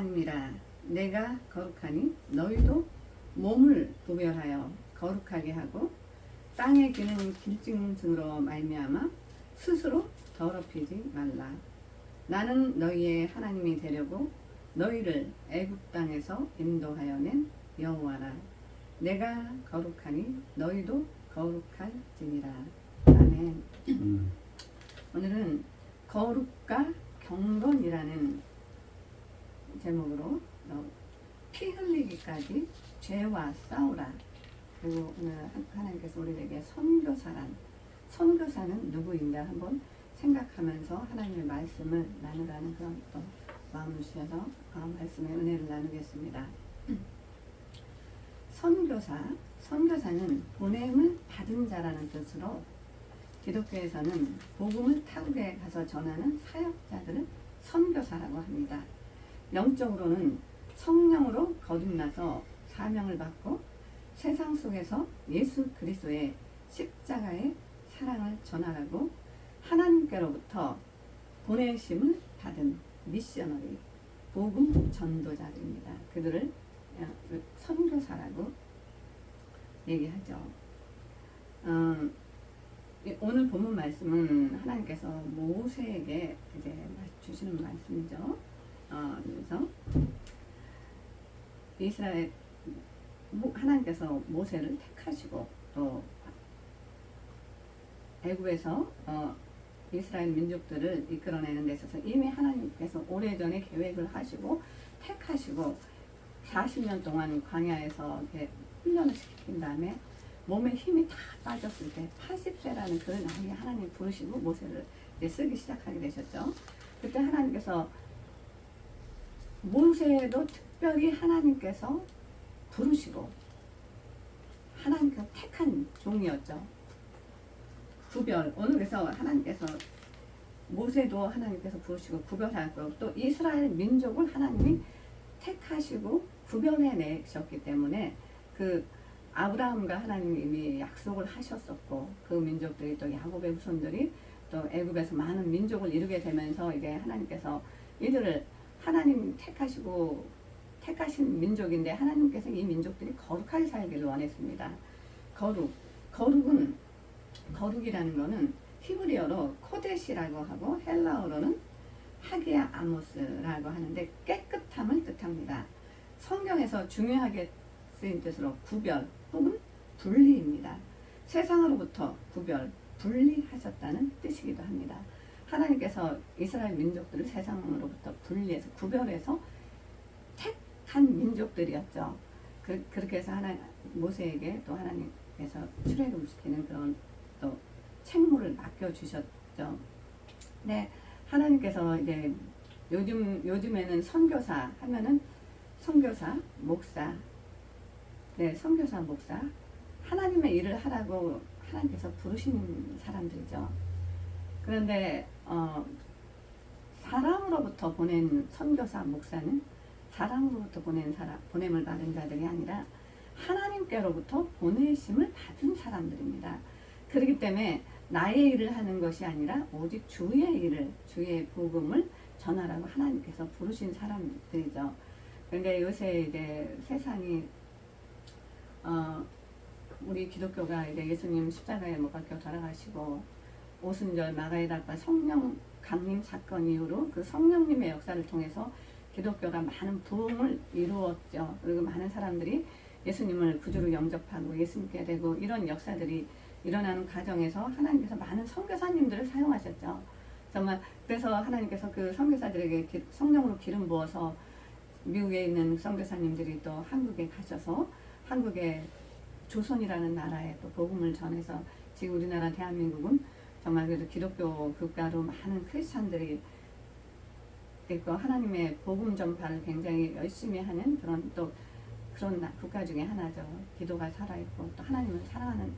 하나님이라 내가 거룩하니 너희도 몸을 구별하여 거룩하게 하고 땅에 기는 길짐승으로 말미암아 스스로 더럽히지 말라. 나는 너희의 하나님이 되려고 너희를 애굽 땅에서 인도하여 낸 여호와라. 내가 거룩하니 너희도 거룩할지니라. 아멘. 오늘은 거룩과 경건이라는 제목으로 피 흘리기까지 죄와 싸우라. 그리고 오늘 하나님께서 우리에게 선교사는 누구인가 한번 생각하면서 하나님의 말씀을 나누라는 그런 또 마음을 주셔서 말씀의 은혜를 나누겠습니다. 선교사는 보냄을 받은 자라는 뜻으로 기독교에서는 복음을 타국에 가서 전하는 사역자들을 선교사라고 합니다. 영적으로는 성령으로 거듭나서 사명을 받고 세상 속에서 예수 그리스도의 십자가의 사랑을 전하라고 하나님께로부터 보내심을 받은 미셔너리, 복음 전도자들입니다. 그들을 선교사라고 얘기하죠. 오늘 본문 말씀은 하나님께서 모세에게 이제 주시는 말씀이죠. 그래서 이스라엘 하나님께서 모세를 택하시고 또 애굽에서 이스라엘 민족들을 이끌어내는 데 있어서 이미 하나님께서 오래전에 계획을 하시고 택하시고 40년 동안 광야에서 이렇게 훈련을 시킨 다음에 몸에 힘이 다 빠졌을 때 80세라는 그 나이에 하나님 부르시고 모세를 이제 쓰기 시작하게 되셨죠. 그때 하나님께서 모세도 특별히 하나님께서 부르시고 하나님께서 택한 종이었죠. 오늘 그래서 하나님께서 모세도 하나님께서 부르시고 구별하고 또 이스라엘 민족을 하나님이 택하시고 구별해 내셨기 때문에 그 아브라함과 하나님이 이미 약속을 하셨었고 그 민족들이 또 야곱의 후손들이 또 애굽에서 많은 민족을 이루게 되면서 이제 하나님께서 이들을 하나님 택하신 민족인데 하나님께서 이 민족들이 거룩하게 살기를 원했습니다. 거룩이라는 거는 히브리어로 코데시라고 하고 헬라어로는 하기야 아모스라고 하는데 깨끗함을 뜻합니다. 성경에서 중요하게 쓰인 뜻으로 구별 혹은 분리입니다. 세상으로부터 분리하셨다는 뜻이기도 합니다. 하나님께서 이스라엘 민족들을 세상으로부터 분리해서 구별해서 택한 민족들이었죠. 그렇게 해서 모세에게 또 하나님께서 출애굽을 시키는 그런 또 책무를 맡겨주셨죠. 네, 하나님께서 이제 요즘에는 선교사 하면은 선교사, 목사, 하나님의 일을 하라고 하나님께서 부르신 사람들이죠. 그런데 사람으로부터 보낸 선교사, 목사는 사람으로부터 보냄을 받은 자들이 아니라 하나님께로부터 보내심을 받은 사람들입니다. 그렇기 때문에 나의 일을 하는 것이 아니라 오직 주의 복음을 전하라고 하나님께서 부르신 사람들이죠. 그런데 요새 이제 세상이 우리 기독교가 이제 예수님 십자가에 못 박혀 돌아가시고 오순절 마가의닭과 성령 강림 사건 이후로 그 성령님의 역사를 통해서 기독교가 많은 부흥을 이루었죠. 그리고 많은 사람들이 예수님을 구주로 영접하고 예수님께 되고 이런 역사들이 일어나는 과정에서 하나님께서 많은 선교사님들을 사용하셨죠. 정말 그래서 하나님께서 그 선교사들에게 성령으로 기름 부어서 미국에 있는 선교사님들이 또 한국에 가셔서 한국의 조선이라는 나라에 또 복음을 전해서 지금 우리나라 대한민국은 정말 그래도 기독교 국가로 많은 크리스찬들이 있고 하나님의 복음 전파를 굉장히 열심히 하는 그런 국가 중에 하나죠. 기도가 살아있고 또 하나님을 사랑하는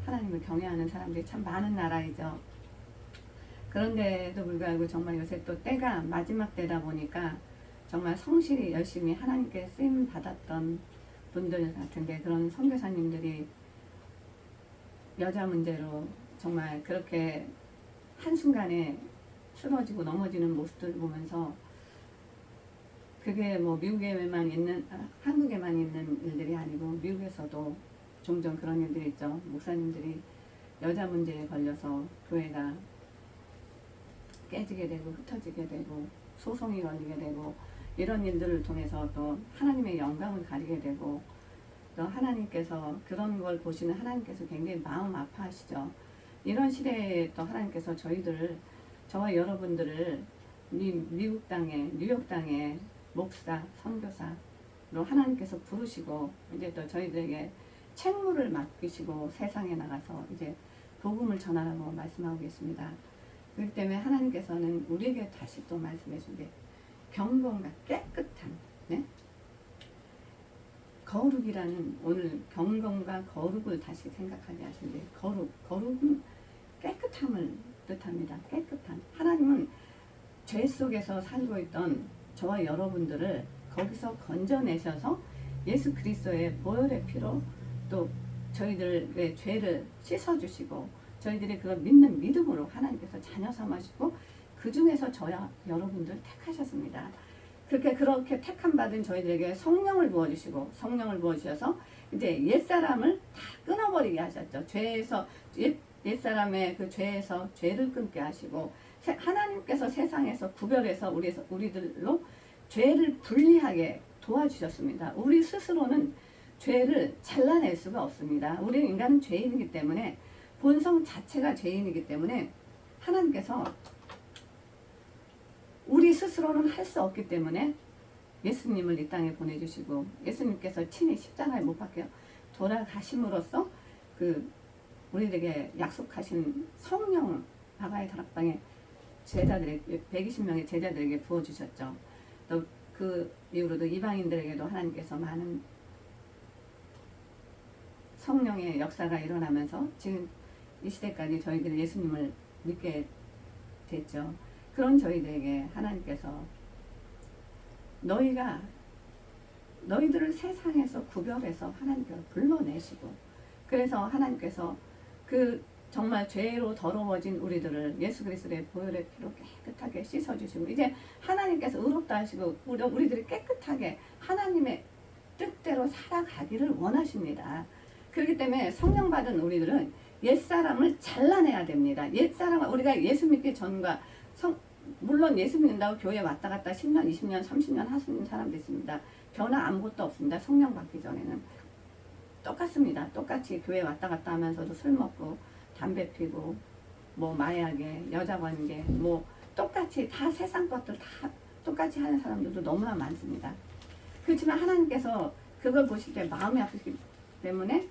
하나님을 경외하는 사람들이 참 많은 나라이죠. 그런데도 불구하고 정말 요새 또 때가 마지막 때다 보니까 정말 성실히 열심히 하나님께 쓰임 받았던 분들 같은데 그런 선교사님들이 여자 문제로 정말 그렇게 한순간에 쓰러지고 넘어지는 모습들을 보면서 그게 뭐 미국에만 있는 한국에만 있는 일들이 아니고 미국에서도 종종 그런 일들이 있죠. 목사님들이 여자 문제에 걸려서 교회가 깨지게 되고 흩어지게 되고 소송이 걸리게 되고 이런 일들을 통해서 또 하나님의 영광을 가리게 되고 또 하나님께서 그런 걸 보시는 하나님께서 굉장히 마음 아파하시죠. 이런 시대에 또 하나님께서 저와 여러분들을 미국 땅에 뉴욕 땅에 목사, 선교사로 하나님께서 부르시고 이제 또 저희들에게 책무를 맡기시고 세상에 나가서 이제 복음을 전하라고 말씀하고 계십니다. 그렇기 때문에 하나님께서는 우리에게 다시 또 말씀해 주게 경건과 깨끗한 네? 거룩이라는 오늘 경건과 거룩을 다시 생각하게 하신데 거룩은 깨끗함을 뜻합니다. 깨끗함. 하나님은 죄 속에서 살고 있던 저와 여러분들을 거기서 건져내셔서 예수 그리스도의 보혈의 피로 또 저희들의 죄를 씻어주시고 저희들이 그걸 믿는 믿음으로 하나님께서 자녀 삼으시고 그 중에서 저와 여러분들 택하셨습니다. 그렇게 택함 받은 저희들에게 성령을 부어주시고 성령을 부어주셔서 이제 옛사람을 다 끊어버리게 하셨죠. 죄에서 옛사람의 그 죄에서 죄를 끊게 하시고 하나님께서 세상에서 구별해서 우리들로 죄를 분리하게 도와주셨습니다. 우리 스스로는 죄를 잘라낼 수가 없습니다. 우리 인간은 죄인이기 때문에 본성 자체가 죄인이기 때문에 하나님께서 우리 스스로는 할 수 없기 때문에 예수님을 이 땅에 보내주시고 예수님께서 친히 십자가에 못 박혀 돌아가심으로써 그 우리에게 약속하신 성령 바가의 다락방에 제자들에게 120명의 제자들에게 부어주셨죠. 또 그 이후로도 이방인들에게도 하나님께서 많은 성령의 역사가 일어나면서 지금 이 시대까지 저희들이 예수님을 믿게 됐죠. 그런 저희들에게 하나님께서 너희들을 세상에서 구별해서 하나님께서 불러내시고 그래서 하나님께서 그 정말 죄로 더러워진 우리들을 예수 그리스도의 보혈의 피로 깨끗하게 씻어주시고 이제 하나님께서 의롭다 하시고 우리들이 깨끗하게 하나님의 뜻대로 살아가기를 원하십니다. 그렇기 때문에 성령 받은 우리들은 옛사람을 잘라내야 됩니다. 우리가 예수 믿기 전과 물론 예수 믿는다고 교회 왔다 갔다 10년, 20년, 30년 하시는 사람도 있습니다. 변화 아무것도 없습니다. 성령 받기 전에는 똑같습니다. 똑같이 교회 왔다 갔다 하면서도 술 먹고 담배 피고 뭐 마약에 여자 관계 뭐 똑같이 다 세상 것들 다 똑같이 하는 사람들도 너무나 많습니다. 그렇지만 하나님께서 그걸 보실 때 마음이 아프시기 때문에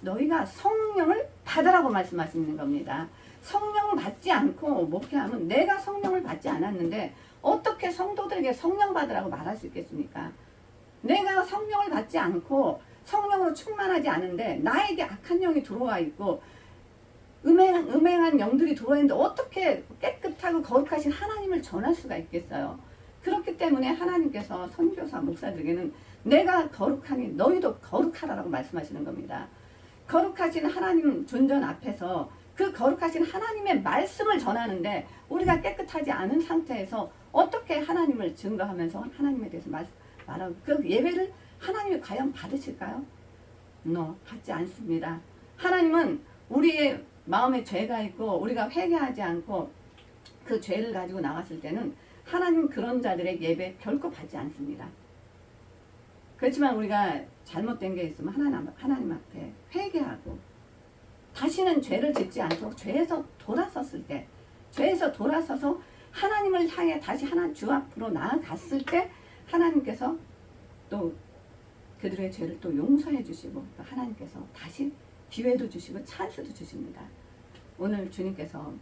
너희가 성령을 받으라고 말씀하시는 겁니다. 성령을 받지 않고 목회하면 내가 성령을 받지 않았는데 어떻게 성도들에게 성령 받으라고 말할 수 있겠습니까? 내가 성령을 받지 않고 성령으로 충만하지 않은데 나에게 악한 영이 들어와 있고 음행한 영들이 들어와 있는데 어떻게 깨끗하고 거룩하신 하나님을 전할 수가 있겠어요? 그렇기 때문에 하나님께서 선교사 목사들에게는 내가 거룩하니 너희도 거룩하라고 말씀하시는 겁니다. 거룩하신 하나님 존전 앞에서 그 거룩하신 하나님의 말씀을 전하는데 우리가 깨끗하지 않은 상태에서 어떻게 하나님을 증거하면서 하나님에 대해서 말하고 그 예배를 하나님이 과연 받으실까요? 받지 않습니다. 하나님은 우리의 마음에 죄가 있고 우리가 회개하지 않고 그 죄를 가지고 나갔을 때는 하나님 그런 자들의 예배 결코 받지 않습니다. 그렇지만 우리가 잘못된 게 있으면 하나님 앞에 회개하고 다시는 죄를 짓지 않도록 죄에서 돌아서서 하나님을 향해 다시 주 앞으로 나아갔을 때 하나님께서 또 그들의 죄를 또 용서해 주시고 하나님께서 다시 기회도 주시고 찬스도 주십니다. 오늘 주님께서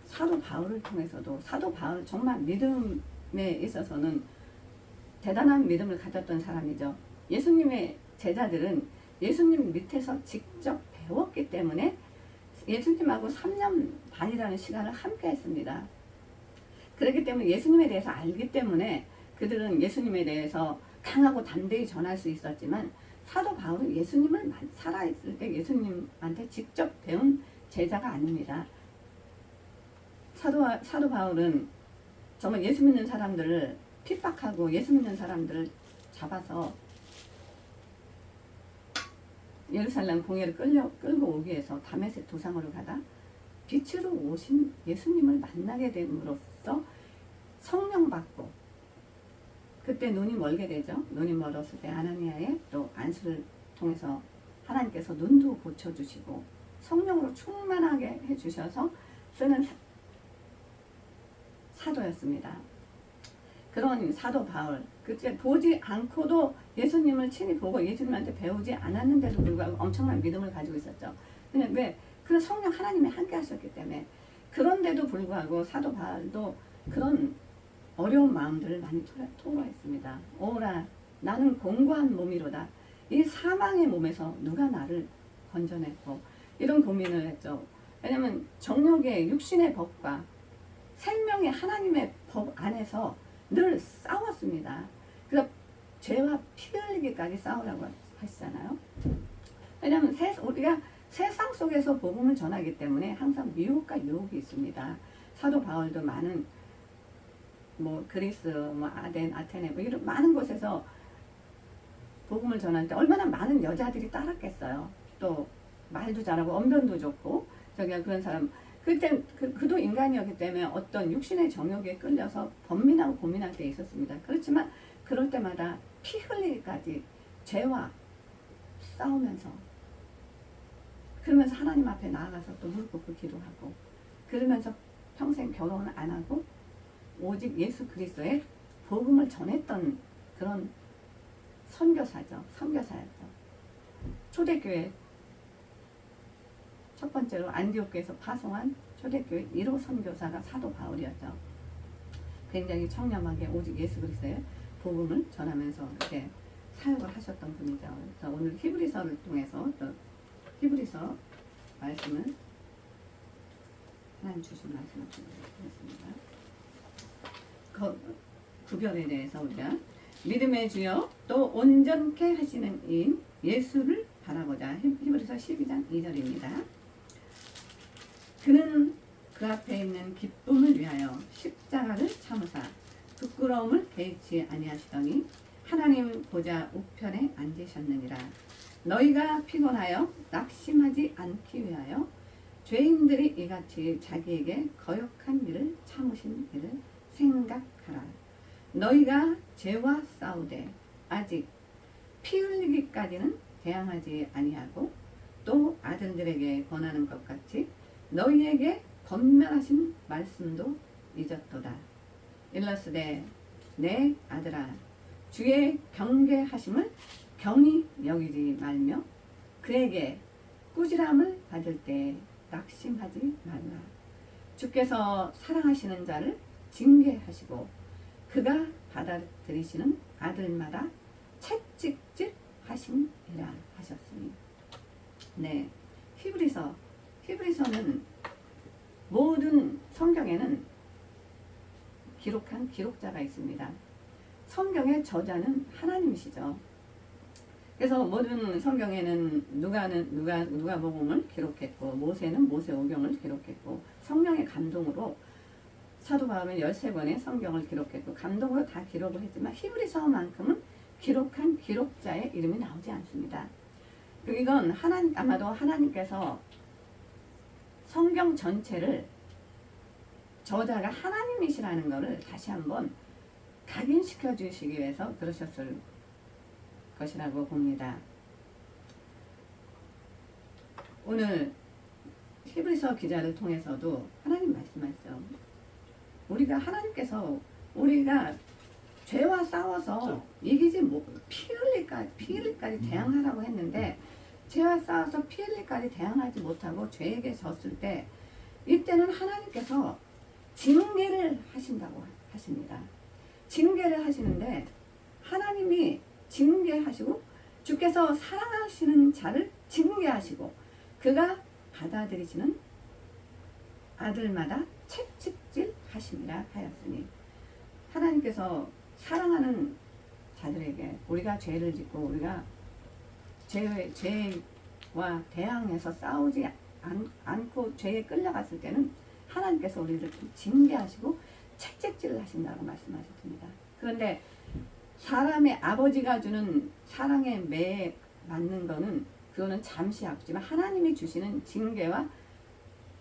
사도 바울을 통해서도 사도 바울 정말 믿음에 있어서는 대단한 믿음을 가졌던 사람이죠. 예수님의 제자들은 예수님 밑에서 직접 배웠기 때문에 예수님하고 3년 반이라는 시간을 함께 했습니다. 그렇기 때문에 예수님에 대해서 알기 때문에 그들은 예수님에 대해서 강하고 담대히 전할 수 있었지만 사도 바울은 예수님을 살아있을 때 예수님한테 직접 배운 제자가 아닙니다. 사도 바울은 정말 예수 믿는 사람들을 핍박하고 예수 믿는 사람들을 잡아서 예루살렘 공회를 끌고 오기 위해서 다메섹 도상으로 가다 빛으로 오신 예수님을 만나게 됨으로써 성령 받고, 그때 눈이 멀게 되죠. 눈이 멀었을 때 아나니아의 또 안수를 통해서 하나님께서 눈도 고쳐주시고 성령으로 충만하게 해주셔서 쓰는 사도였습니다. 그런 사도 바울, 그때 보지 않고도 예수님을 친히 보고 예수님한테 배우지 않았는데도 불구하고 엄청난 믿음을 가지고 있었죠. 근데 왜? 그 성령 하나님이 함께 하셨기 때문에. 그런데도 불구하고 사도 바울도 그런 어려운 마음들을 많이 토로했습니다. 오라, 나는 공고한 몸이로다. 이 사망의 몸에서 누가 나를 건져냈고, 이런 고민을 했죠. 왜냐하면 정욕의 육신의 법과 생명의 하나님의 법 안에서 늘 싸웠습니다. 그래서 죄와 피 흘리기까지 싸우라고 하시잖아요. 왜냐하면 우리가 세상 속에서 복음을 전하기 때문에 항상 미혹과 유혹이 있습니다. 사도 바울도 많은 그리스, 아테네 이런 많은 곳에서 복음을 전할 때 얼마나 많은 여자들이 따랐겠어요. 또 말도 잘하고 언변도 좋고 그런 사람. 그때 그도 인간이었기 때문에 어떤 육신의 정욕에 끌려서 번민하고 고민할 때 있었습니다. 그렇지만 그럴 때마다 피 흘리기까지 죄와 싸우면서, 그러면서 하나님 앞에 나아가서 또 무릎 꿇고 기도하고, 그러면서 평생 결혼을 안 하고 오직 예수 그리스도의 복음을 전했던 그런 선교사였죠. 초대교회 첫 번째로 안디옥교에서 파송한 초대교회 1호 선교사가 사도 바울이었죠. 굉장히 청렴하게 오직 예수 그리스도의 복음을 전하면서 이렇게 사역을 하셨던 분이죠. 그래서 오늘 히브리서를 통해서 또 히브리서 말씀을 하나님 주신 말씀을 드리겠습니다. 구별에 대해서 우리가 믿음의 주여 또 온전케 하시는 인 예수를 바라보자. 히브리서 12장 2절입니다. 그는 그 앞에 있는 기쁨을 위하여 십자가를 참으사 부끄러움을 개의치 아니하시더니 하나님 보좌 우편에 앉으셨느니라. 너희가 피곤하여 낙심하지 않기 위하여 죄인들이 이같이 자기에게 거역한 일을 참으신 일을 생각하라. 너희가 죄와 싸우되 아직 피 흘리기까지는 대항하지 아니하고 또 아들들에게 권하는 것 같이 너희에게 권면하신 말씀도 잊었도다. 일러스되 내 아들아 주의 경계하심을 경히 여기지 말며 그에게 꾸지람을 받을 때 낙심하지 말라. 주께서 사랑하시는 자를 징계하시고 그가 받아들이시는 아들마다 채찍질 하심이라 하셨으니. 네, 히브리서는 모든 성경에는 기록한 기록자가 있습니다. 성경의 저자는 하나님이시죠. 그래서 모든 성경에는 누가복음을 기록했고 모세는 모세오경을 기록했고 성령의 감동으로 사도 바울은 13권의 성경을 기록했고 감동으로 다 기록을 했지만 히브리서만큼은 기록한 기록자의 이름이 나오지 않습니다. 이건 아마도 하나님께서 성경 전체를 저자가 하나님이시라는 것을 다시 한번 각인시켜 주시기 위해서 그러셨을 것이라고 봅니다. 오늘 히브리서 기자를 통해서도 하나님 말씀하시죠. 우리가 죄와 싸워서 이기지 피 흘리까지 대항하라고 했는데 죄와 싸워서 피 흘리까지 대항하지 못하고 죄에게 졌을 때 이때는 하나님께서 징계를 하신다고 하십니다. 징계를 하시는데 하나님이 징계하시고 주께서 사랑하시는 자를 징계하시고 그가 받아들이시는 아들마다 채찍질 하심이라 하였으니 하나님께서 사랑하는 자들에게 우리가 죄를 짓고 우리가 죄와 대항해서 싸우지 않고 죄에 끌려갔을 때는 하나님께서 우리를 징계하시고 채찍질을 하신다고 말씀하셨습니다. 그런데 사람의 아버지가 주는 사랑의 매에 맞는 거는 그거는 잠시 아프지만 하나님이 주시는 징계와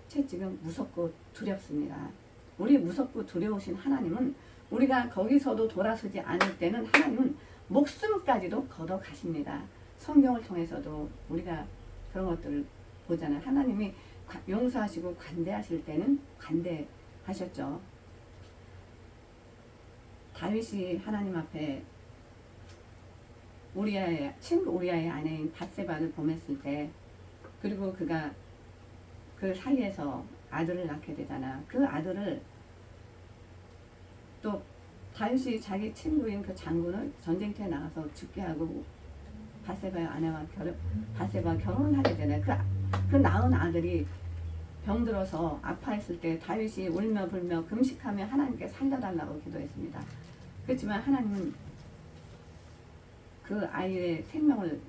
채찍은 무섭고 두렵습니다. 우리 무섭고 두려우신 하나님은 우리가 거기서도 돌아서지 않을 때는 하나님은 목숨까지도 걷어 가십니다. 성경을 통해서도 우리가 그런 것들을 보잖아요. 하나님이 용서하시고 관대하실 때는 관대하셨죠. 다윗이 하나님 앞에 우리아의 친구 우리아의 아내인 밧세바를 범했을 때, 그리고 그가 그 사이에서 아들을 낳게 되잖아. 그 아들을 또 다윗이 자기 친구인 그 장군을 전쟁터에 나가서 죽게 하고 밧세바의 아내와 밧세바와 결혼을 하게 되잖아요. 그 낳은 아들이 병들어서 아파했을 때 다윗이 울며 불며 금식하며 하나님께 살려달라고 기도했습니다. 그렇지만 하나님은 그 아이의 생명을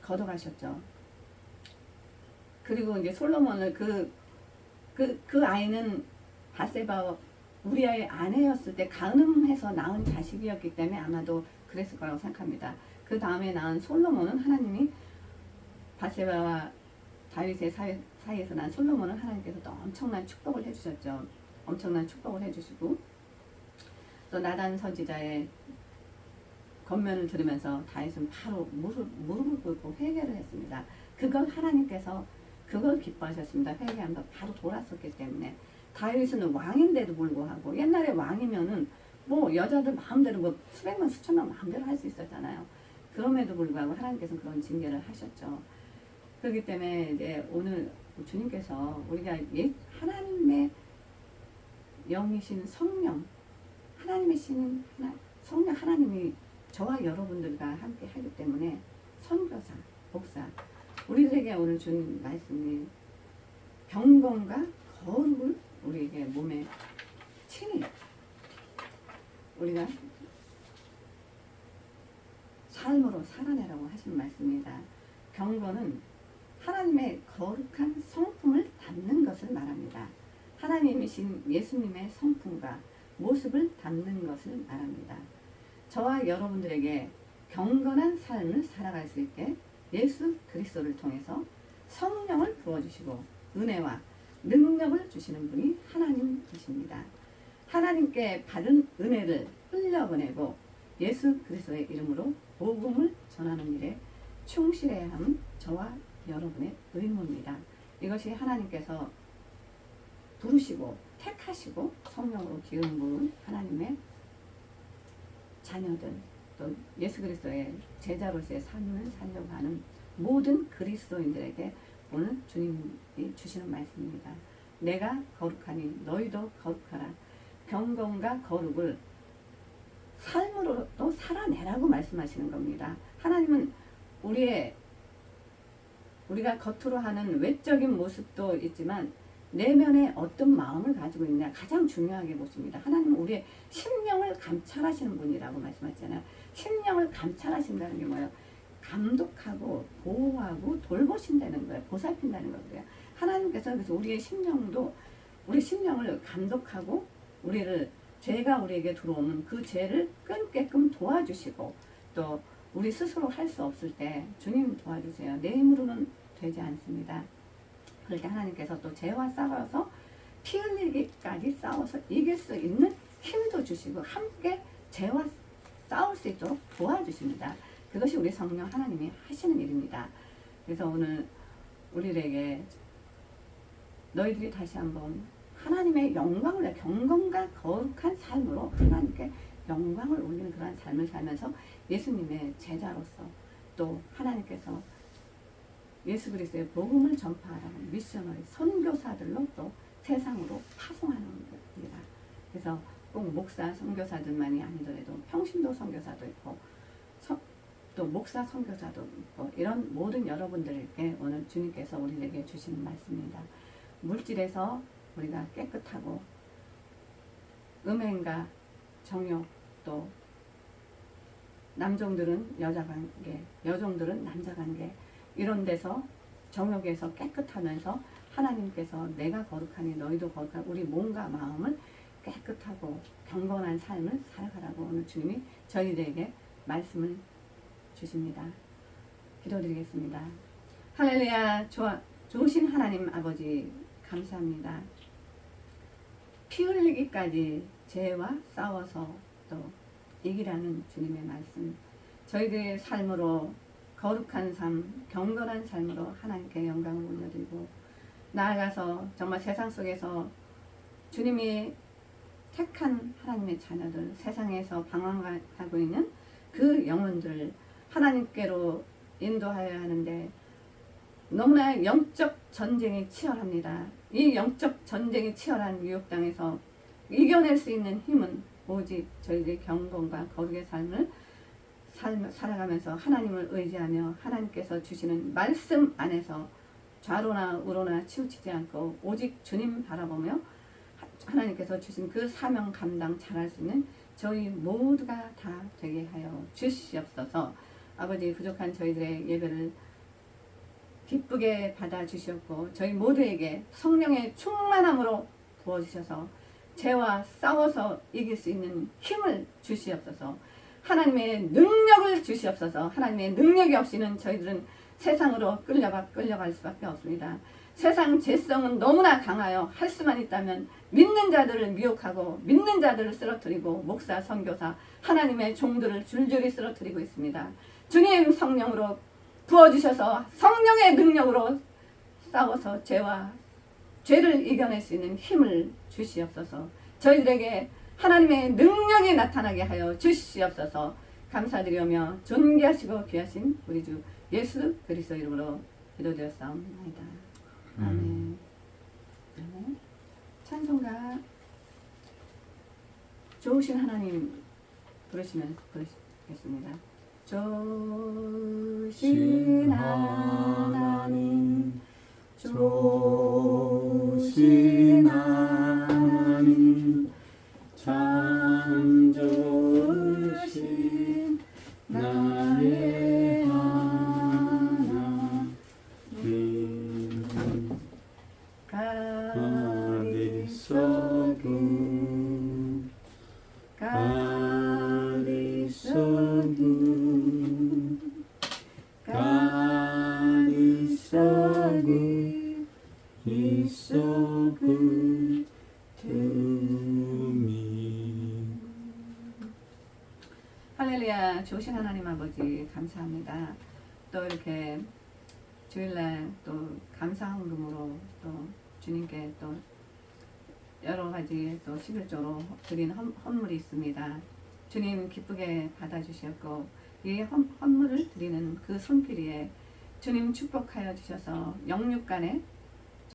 걷어가셨죠. 그리고 이제 솔로몬을 그 아이는 밧세바 우리아의 아내였을 때 가늠해서 낳은 자식이었기 때문에 아마도 그랬을 거라고 생각합니다. 그 다음에 낳은 솔로몬은 하나님이 밧세바와 다윗의 사이에서 난 솔로몬은 하나님께서 또 엄청난 축복을 해주셨죠. 엄청난 축복을 해주시고 또 나단 선지자의 권면을 들으면서 다윗은 바로 무릎을 꿇고 회개를 했습니다. 그걸 하나님께서 그걸 기뻐하셨습니다. 회개하면서 바로 돌았었기 때문에. 다윗은 왕인데도 불구하고 옛날에 왕이면은 뭐 여자들 마음대로 뭐 수백만 수천만 마음대로 할 수 있었잖아요. 그럼에도 불구하고 하나님께서 그런 징계를 하셨죠. 그렇기 때문에 이제 오늘 주님께서 우리가 하나님의 영이신 성령, 하나님의 신은 성령 하나님이 저와 여러분들과 함께 하기 때문에 선교사, 목사, 우리들에게 오늘 준 말씀이 경건과 거룩을 우리에게 몸에 친히 우리가 삶으로 살아내라고 하신 말씀입니다. 경건은 하나님의 거룩한 성품을 담는 것을 말합니다. 하나님이신 예수님의 성품과 모습을 담는 것을 말합니다. 저와 여러분들에게 경건한 삶을 살아갈 수 있게 예수 그리스도를 통해서 성령을 부어주시고 은혜와 능력을 주시는 분이 하나님이십니다. 하나님께 받은 은혜를 흘려보내고 예수 그리스도의 이름으로 복음을 전하는 일에 충실해야 함은 저와 여러분의 의무입니다. 이것이 하나님께서 부르시고 택하시고 성령으로 기름 부은 하나님의 자녀들, 또 예수 그리스도의 제자로서의 삶을 살려고 하는 모든 그리스도인들에게 오늘 주님이 주시는 말씀입니다. 내가 거룩하니 너희도 거룩하라. 경건과 거룩을 삶으로 또 살아내라고 말씀하시는 겁니다. 하나님은 우리가 겉으로 하는 외적인 모습도 있지만 내면에 어떤 마음을 가지고 있냐 가장 중요하게 보십니다. 하나님은 우리의 심령을 감찰하시는 분이라고 말씀하셨잖아요. 심령을 감찰하신다는 게 뭐예요? 감독하고 보호하고 돌보신다는 거예요. 보살핀다는 거고요. 하나님께서 그래서 우리 심령을 감독하고 죄가 우리에게 들어오면 그 죄를 끊게끔 도와주시고 또 우리 스스로 할 수 없을 때 주님 도와주세요. 내 힘으로는 되지 않습니다. 그럴 때 하나님께서 또 죄와 싸워서 피 흘리기까지 싸워서 이길 수 있는 힘도 주시고 함께 죄와 싸울 수 있도록 도와주십니다. 그것이 우리 성령 하나님이 하시는 일입니다. 그래서 오늘 우리에게 너희들이 다시 한번 하나님의 영광을 경건과 거룩한 삶으로 하나님께 영광을 올리는 그러한 삶을 살면서 예수님의 제자로서 또 하나님께서 예수 그리스도의 복음을 전파하라는 미셔너리 선교사들로 또 세상으로 파송하는 겁니다. 그래서 꼭 목사 선교사들만이 아니더라도 평신도 선교사도 있고 또 목사 선교사도 있고 이런 모든 여러분들에게 오늘 주님께서 우리에게 주시는 말씀입니다. 물질에서 우리가 깨끗하고 음행과 정욕 또 남종들은 여자 관계, 여종들은 남자 관계 이런 데서 정욕에서 깨끗하면서 하나님께서 내가 거룩하니 너희도 거룩하고 우리 몸과 마음을 깨끗하고 경건한 삶을 살아가라고 오늘 주님이 저희들에게 말씀을 주십니다. 기도드리겠습니다. 할렐루야. 좋으신 하나님 아버지 감사합니다. 피 흘리기까지 죄와 싸워서 또 이기라는 주님의 말씀, 저희들의 삶으로 거룩한 삶, 경건한 삶으로 하나님께 영광을 올려드리고 나아가서 정말 세상 속에서 주님이 택한 하나님의 자녀들, 세상에서 방황하고 있는 그 영혼들을 하나님께로 인도하여야 하는데 너무나 영적 전쟁이 치열합니다. 이 영적 전쟁이 치열한 유혹 땅에서 이겨낼 수 있는 힘은 오직 저희들의 경건과 거룩의 삶을 살아가면서 하나님을 의지하며 하나님께서 주시는 말씀 안에서 좌로나 우로나 치우치지 않고 오직 주님 바라보며 하나님께서 주신 그 사명 감당 잘할 수 있는 저희 모두가 다 되게 하여 주시옵소서. 아버지 부족한 저희들의 예배를 기쁘게 받아주셨고 저희 모두에게 성령의 충만함으로 부어주셔서 죄와 싸워서 이길 수 있는 힘을 주시옵소서. 하나님의 능력을 주시옵소서. 하나님의 능력이 없이는 저희들은 세상으로 끌려갈 수밖에 없습니다. 세상 죄성은 너무나 강하여 할 수만 있다면 믿는 자들을 미혹하고 믿는 자들을 쓰러뜨리고 목사, 선교사, 하나님의 종들을 줄줄이 쓰러뜨리고 있습니다. 주님 성령으로 부어주셔서 성령의 능력으로 싸워서 죄를 이겨낼 수 있는 힘을 주시옵소서. 저희들에게 하나님의 능력이 나타나게 하여 주시옵소서. 감사드리며 존귀하시고 귀하신 우리 주 예수 그리스도 이름으로 기도드렸사옵나이다. 아멘. 아멘. 찬송가 좋으신 하나님 부르시겠습니다. 좋으신 하나님, 좋으신 하나님, 참 좋으신 나의 하나님, 가리소금 이소금 듬이. 할렐루야. 좋으신 하나님 아버지 감사합니다. 또 이렇게 주일날 또 감사헌금으로 또 주님께 또 여러 가지 또 11조로 드린 헌물이 있습니다. 주님 기쁘게 받아주셨고 이 헌물을 드리는 그 손길이에 주님 축복하여 주셔서 영육간에